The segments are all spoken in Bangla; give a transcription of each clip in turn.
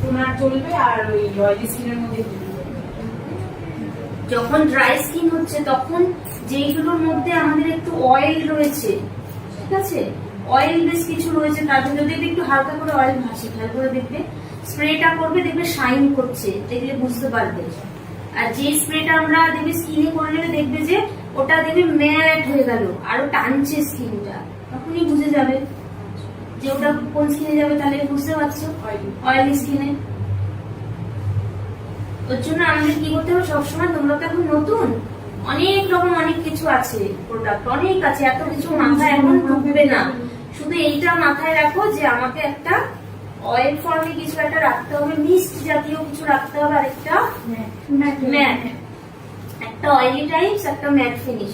টোনার চলবে আর ওই অয়েলি স্কিনের মধ্যে যখন ড্রাই স্কিন হচ্ছে তখন যেইগুলোর মধ্যে আমাদের একটু অয়েল রয়েছে, ঠিক আছে, অয়েল বেশ কিছু রয়েছে, তার জন্য দেখবে একটু হালকা করে অয়েল ভাসি, খেয়াল করে দেখবে স্প্রেটা করবে, দেখবে শাইন করছে, দেখলে বুঝতে পারবে। আর যে স্প্রেটা আমরা দেখবে স্কিনে করে নেবে, দেখবে যে ওটা দেখবে ম্যাট হয়ে গেল, আরো টানছে স্কিনটা, তখনই বুঝে যাবে যে ওটা কোন স্কিনে যাবে। তাহলে বুঝতে পারছো, অয়েলি স্কিনে। ওর জন্য আমাদের কি করতে হবে সবসময়, তোমরা তো এখন নতুন, অনেক রকম অনেক কিছু আছে প্রোডাক্ট, অনেক আছে, এত কিছু মাথায় এখন ঢুকবে না। শুধু এইটা মাথায় রাখো যে আমাকে একটা অয়েল ফর্মে কিছু একটা রাখতে হবে, মিস্ট জাতীয় কিছু রাখতে হবে, আর একটা ম্যাট, একটা অয়েলি টাইপস, একটা ম্যাট ফিনিশ,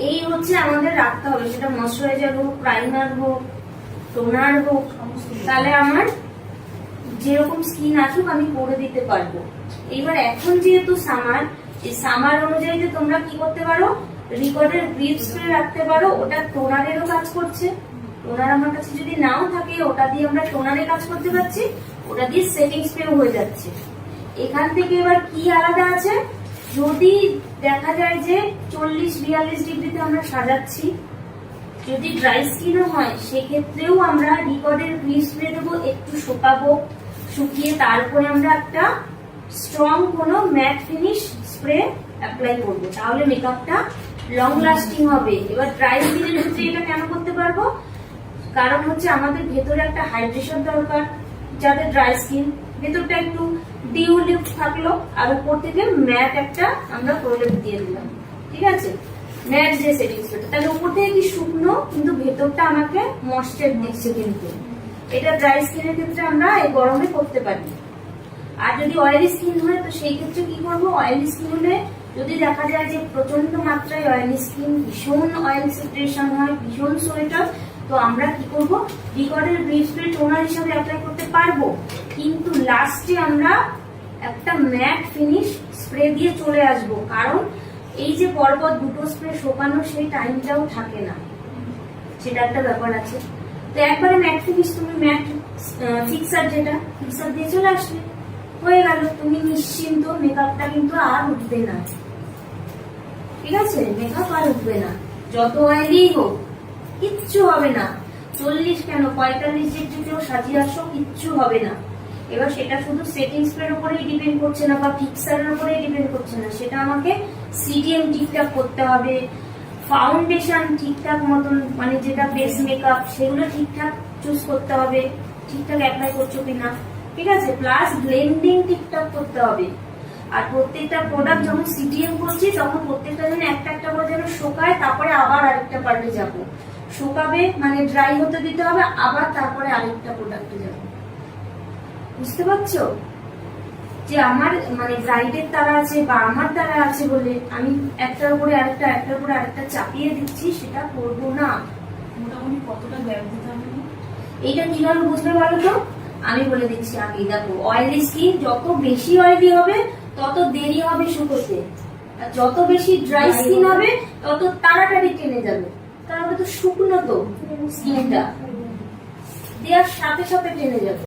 এই হচ্ছে আমাদের রাখতে হবে। সেটা ময়শ্চারাইজার হোক, প্রাইমার হোক, টোনার হোক, তাহলে আমার যেরকম স্কিন আসুক আমি করে দিতে পারবো। এইবার এখন যেহেতু সামার, এই সামার অনুযায়ী যে তোমরা কি করতে পারো, রিকর্ডের ব্রিফ স্প্রে রাখতে পারো, ওটা টোনারেরও কাজ করছে। টোনার আমার কাছে যদি নাও থাকে, ওটা দিয়ে আমরা টোনারে কাজ করতে পারছি, ওটা দিয়ে সেটিং স্প্রেও হয়ে যাচ্ছে। এখান থেকে এবার কি আলাদা আছে, যদি দেখা যায় যে 40-42 ডিগ্রিতে আমরা সাজাচ্ছি, যদি ড্রাই স্কিনও হয় সেক্ষেত্রেও আমরা রিকর্ডের ব্রিফ স্প্রে দেবো, একটু শুকাবো, শুকিয়ে তারপরে আমরা একটা স্ট্রং কোনো ম্যাট ফিনিশ স্প্রে অ্যাপ্লাই করবো, তাহলে মেকআপটা লং লাস্টিং হবে। এবার ড্রাই স্কিনের ক্ষেত্রে এটা কেন করতে পারবো, কারণ হচ্ছে আমাদের ভেতরে একটা হাইড্রেশন দরকার, যাদের ড্রাই স্কিন, ভেতরটা একটু ডিউ লিফট থাকলো, আর উপর থেকে ম্যাট একটা আমরা প্রলেপ দিয়ে দিলাম, ঠিক আছে, ম্যাট যে সেটিং স্প্রেটা, তাহলে উপর থেকে কি শুকনো কিন্তু ভেতরটা আমাকে ময়েশ্চার দিচ্ছে। কিন্তু এটা ড্রাই স্কিনের ক্ষেত্রে আমরা এই গরমে করতে পারি। আর যদি অয়েলি স্কিন হয় তো সেই ক্ষেত্রে কি করবো, অয়েলি স্কিন হলে যদি দেখা যায় যে প্রচন্ড মাত্রায় অয়েলি স্কিন, ভীষণ অয়েল সিক্রেশন হয়, ভীষণ সোয়েটার, তো আমরা কি করব, রিকর্ডের ব্রিফ স্প্রে টোনার হিসাবে অ্যাপ্লাই করতে পারবো, কিন্তু লাস্টে আমরা একটা ম্যাট ফিনিশ স্প্রে দিয়ে চলে আসব, কারণ এই যে পরপর দুটো স্প্রে শোকানোর সেই টাইমটাও থাকে না, সেটা একটা ব্যাপার আছে। তো একবারে ম্যাট ফিনিশ, তুমি ম্যাট ফিক্সার, যেটা ফিক্সার দিয়ে চলে আসবে, হয়ে গেল, তুমি নিশ্চিন্ত, মেকআপটা কিন্তু আর উঠবে না, ঠিক আছে, মেকআপ আর উঠবে না, যত অয়েলি হোক কিচ্ছু হবে না। 40 কেন 45 ডিগ্রিতেও সাজিয়ে আসো, কিচ্ছু হবে না। এবার সেটা শুধু সেটিং স্প্রের উপরেই ডিপেন্ড করছে না, বা ফিক্সারের উপরেই ডিপেন্ড করছে না, সেটা আমাকে সিডিএম ঠিকঠাক করতে হবে, ফাউন্ডেশন ঠিকঠাক মতন, মানে যেটা বেস মেকআপ সেগুলো ঠিকঠাক চুজ করতে হবে, ঠিকঠাক অ্যাপ্লাই করছো কিনা, ঠিক আছে, প্লাস ব্লেন্ডিং ঠিকঠাক করতে হবে। আর প্রত্যেকটা প্রোডাক্ট যখন সিটিএম করছি তখন প্রত্যেকটা যেন একটা একটা করে যেন শোকায়, তারপরে আবার আরেকটা পাল্টে যাবো, শোকাবে মানে ড্রাই হতে দিতে হবে, আবার তারপরে আরেকটা প্রোডাক্টে যাবো। বুঝতে পারছো যে আমার মানে ব্রাইডের তারা আছে বা আমার তারা আছে বলে আমি একটার উপরে আরেকটা, একটার উপরে আরেকটা চাপিয়ে দিচ্ছি, সেটা করবো না। মোটামুটি কতটা গ্যাপ দিতে হবে? এইটা কিভাবে বুঝবে বলো তো, আমি বলে দিচ্ছি আগে। দেখো, অয়েলি স্কিন যত বেশি অয়েলি হবে তত দেরি হবে শুকোতে, আর যত বেশি ড্রাই স্কিন হবে তত তাড়াতাড়ি টেনে যাবে, কারণ ওটা তো শুকনো, তো স্কিনটা দেওয়ার সাথে সাথে টেনে যাবে।